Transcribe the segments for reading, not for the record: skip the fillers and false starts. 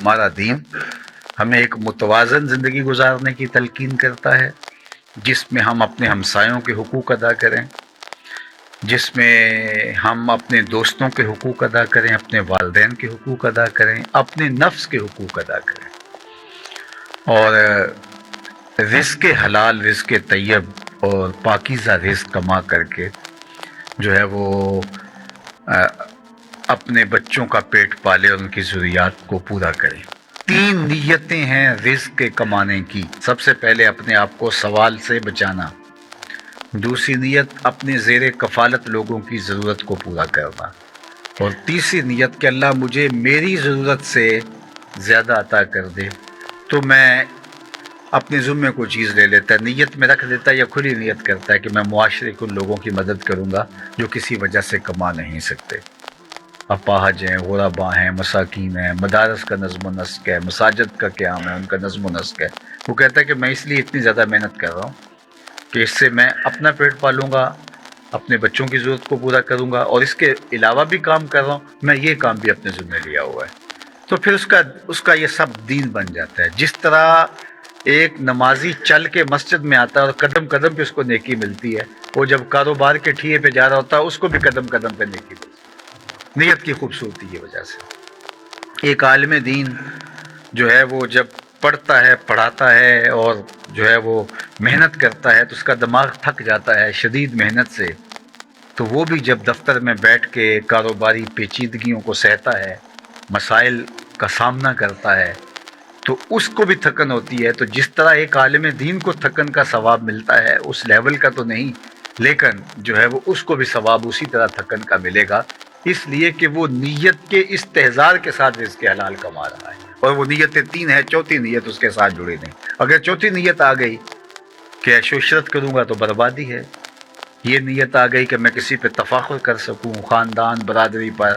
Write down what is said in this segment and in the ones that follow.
ہمارا دین ہمیں ایک متوازن زندگی گزارنے کی تلقین کرتا ہے، جس میں ہم اپنے ہمسایوں کے حقوق ادا کریں، جس میں ہم اپنے دوستوں کے حقوق ادا کریں، اپنے والدین کے حقوق ادا کریں، اپنے نفس کے حقوق ادا کریں، اور رزق حلال، رزق طیب اور پاکیزہ رزق کما کر کے جو ہے وہ اپنے بچوں کا پیٹ پالے اور ان کی ضروریات کو پورا کرے۔ 3 نیتیں ہیں رزق کے کمانے کی۔ سب سے پہلے اپنے آپ کو سوال سے بچانا، دوسری نیت اپنے زیر کفالت لوگوں کی ضرورت کو پورا کرنا، اور تیسری نیت کہ اللہ مجھے میری ضرورت سے زیادہ عطا کر دے، تو میں اپنے ذمے کو چیز لے لیتا ہے، نیت میں رکھ دیتا ہے یا کھلی نیت کرتا ہے کہ میں معاشرے کے ان لوگوں کی مدد کروں گا جو کسی وجہ سے کما نہیں سکتے، اپاہج ہیں، غربا ہیں، مساکین ہیں، مدارس کا نظم و نسق ہے، مساجد کا قیام ہے، ان کا نظم و نسق ہے۔ وہ کہتا ہے کہ میں اس لیے اتنی زیادہ محنت کر رہا ہوں کہ اس سے میں اپنا پیٹ پالوں گا، اپنے بچوں کی ضرورت کو پورا کروں گا، اور اس کے علاوہ بھی کام کر رہا ہوں، میں یہ کام بھی اپنے ذمہ لیا ہوا ہے۔ تو پھر اس کا یہ سب دین بن جاتا ہے۔ جس طرح ایک نمازی چل کے مسجد میں آتا ہے اور قدم قدم پہ اس کو نیکی ملتی ہے، وہ جب کاروبار کے ٹھیے پہ جا رہا ہوتا ہے اس کو بھی قدم قدم پہ نیکی ملتی ہے۔ نیت کی خوبصورتی کی وجہ سے ایک عالم دین جو ہے وہ جب پڑھتا ہے، پڑھاتا ہے اور جو ہے وہ محنت کرتا ہے تو اس کا دماغ تھک جاتا ہے شدید محنت سے، تو وہ بھی جب دفتر میں بیٹھ کے کاروباری پیچیدگیوں کو سہتا ہے، مسائل کا سامنا کرتا ہے، تو اس کو بھی تھکن ہوتی ہے۔ تو جس طرح ایک عالم دین کو تھکن کا ثواب ملتا ہے، اس لیول کا تو نہیں، لیکن جو ہے وہ اس کو بھی ثواب اسی طرح تھکن کا ملے گا، اس لیے کہ وہ نیت کے استحضار کے ساتھ رزق حلال کما رہا ہے، اور وہ نیتیں 3 ہیں، چوتھی نیت اس کے ساتھ جڑی نہیں۔ اگر چوتھی نیت آ گئی کہ عیش و عشرت کروں گا تو بربادی ہے، یہ نیت آ گئی کہ میں کسی پہ تفاخر کر سکوں، خاندان، برادری پر،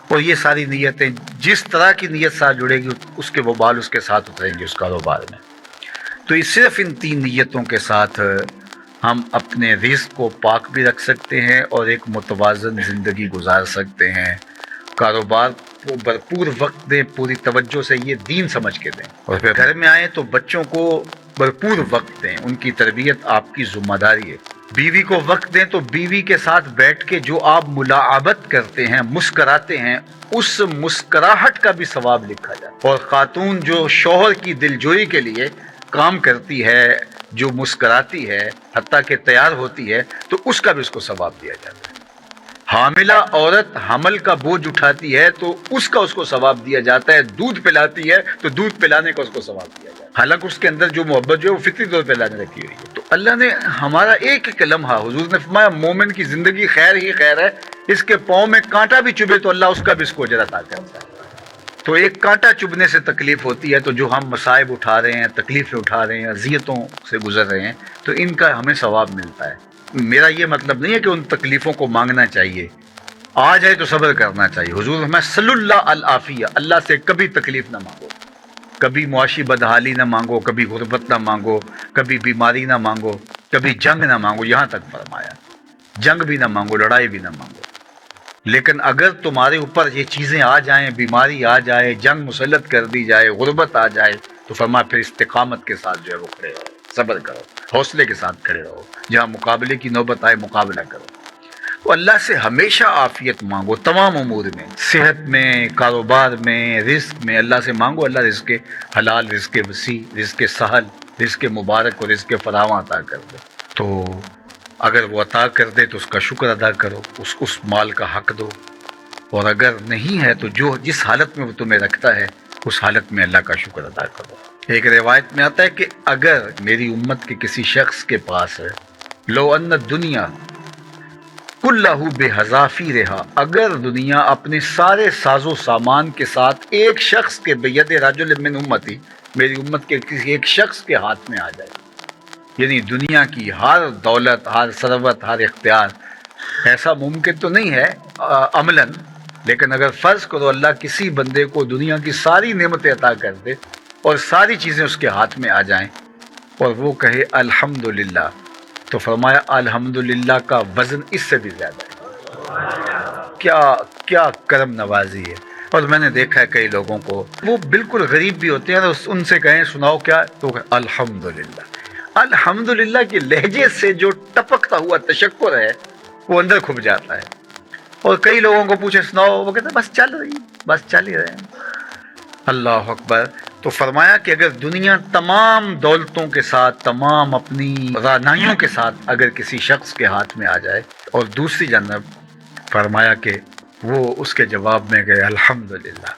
اور یہ ساری نیتیں جس طرح کی نیت ساتھ جڑے گی اس کے وبال اس کے ساتھ اتریں گے اس کاروبار میں۔ تو صرف ان 3 نیتوں کے ساتھ ہم اپنے رزق کو پاک بھی رکھ سکتے ہیں اور ایک متوازن زندگی گزار سکتے ہیں۔ کاروبار کو بھرپور وقت دیں، پوری توجہ سے، یہ دین سمجھ کے دیں، اور پھر گھر میں آئیں تو بچوں کو بھرپور وقت دیں، ان کی تربیت آپ کی ذمہ داری ہے۔ بیوی کو وقت دیں تو بیوی کے ساتھ بیٹھ کے جو آپ ملاعبت کرتے ہیں، مسکراتے ہیں، اس مسکراہٹ کا بھی ثواب لکھا جاتا ہے۔ اور خاتون جو شوہر کی دلجوئی کے لیے کام کرتی ہے، جو مسکراتی ہے، حتیٰ کہ تیار ہوتی ہے، تو اس کا بھی اس کو ثواب دیا جاتا ہے۔ حاملہ عورت حمل کا بوجھ اٹھاتی ہے تو اس کو ثواب دیا جاتا ہے، دودھ پلاتی ہے تو دودھ پلانے کا اس کو ثواب دیا جاتا ہے، حالانکہ اس کے اندر جو محبت جو ہے وہ فطری طور پہ اللہ نے رکھی ہوئی ہے۔ تو اللہ نے ہمارا ایک ایک لمحہ، حضور نے فرمایا مومن کی زندگی خیر ہی خیر ہے، اس کے پاؤں میں کانٹا بھی چبھے تو اللہ اس کا بھی اس کو اجر عطا کرتا ہے۔ تو ایک کانٹا چبھنے سے تکلیف ہوتی ہے، تو جو ہم مصائب اٹھا رہے ہیں، تکلیفیں اٹھا رہے ہیں، اذیتوں سے گزر رہے ہیں، تو ان کا ہمیں ثواب ملتا ہے۔ میرا یہ مطلب نہیں ہے کہ ان تکلیفوں کو مانگنا چاہیے، آ جائے تو صبر کرنا چاہیے۔ حضور ہمیں صلی اللہ العافیہ، اللہ سے کبھی تکلیف نہ مانگو، کبھی معاشی بدحالی نہ مانگو، کبھی غربت نہ مانگو، کبھی بیماری نہ مانگو، کبھی جنگ نہ مانگو، یہاں تک فرمایا۔ جنگ بھی نہ مانگو، لڑائی بھی نہ مانگو، لیکن اگر تمہارے اوپر یہ چیزیں آ جائیں، بیماری آ جائے، جنگ مسلط کر دی جائے، غربت آ جائے، تو فرمایا پھر استقامت کے ساتھ جو ہے وہ کھڑے رہو، صبر کرو، حوصلے کے ساتھ کھڑے رہو، جہاں مقابلے کی نوبت آئے مقابلہ کرو۔ تو اللہ سے ہمیشہ عافیت مانگو، تمام امور میں، صحت میں، کاروبار میں، رزق میں، اللہ سے مانگو، اللہ رزق حلال، رزق وسیع، رزق سہل، رزق مبارک اور رزق فراواں عطا کر دے۔ تو اگر وہ عطا کر دے تو اس کا شکر ادا کرو، اس مال کا حق دو، اور اگر نہیں ہے تو جس حالت میں وہ تمہیں رکھتا ہے اس حالت میں اللہ کا شکر ادا کرو۔ ایک روایت میں آتا ہے کہ اگر میری امت کے کسی شخص کے پاس ہے، لو ان دنیا کلہ بحذافی رہا، اگر دنیا اپنے سارے ساز و سامان کے ساتھ ایک شخص کے بید رجل من امتی، میری امت کے کسی ایک شخص کے ہاتھ میں آ جائے، یعنی دنیا کی ہر دولت، ہر ثروت، ہر اختیار، ایسا ممکن تو نہیں ہے عملاً، لیکن اگر فرض کرو اللہ کسی بندے کو دنیا کی ساری نعمتیں عطا کر دے اور ساری چیزیں اس کے ہاتھ میں آ جائیں اور وہ کہے الحمدللہ، تو فرمایا الحمدللہ کا وزن اس سے بھی زیادہ ہے۔ کیا کرم نوازی ہے۔ اور میں نے دیکھا ہے کئی لوگوں کو، وہ بالکل غریب بھی ہوتے ہیں، ان سے کہیں سناؤ کیا، تو الحمدللہ۔ الحمدللہ کے لہجے سے جو ٹپکتا ہوا تشکر ہے وہ اندر کھپ جاتا ہے۔ اور کئی لوگوں کو پوچھے سناؤ، وہ کہتے ہیں بس چل رہی، بس چل ہی رہے ہیں۔ اللہ اکبر۔ تو فرمایا کہ اگر دنیا تمام دولتوں کے ساتھ، تمام اپنی رانائیوں کے ساتھ اگر کسی شخص کے ہاتھ میں آ جائے، اور دوسری جانب فرمایا کہ وہ اس کے جواب میں گئے الحمدللہ،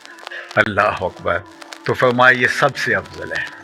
اللہ اکبر، تو فرمایا یہ سب سے افضل ہے۔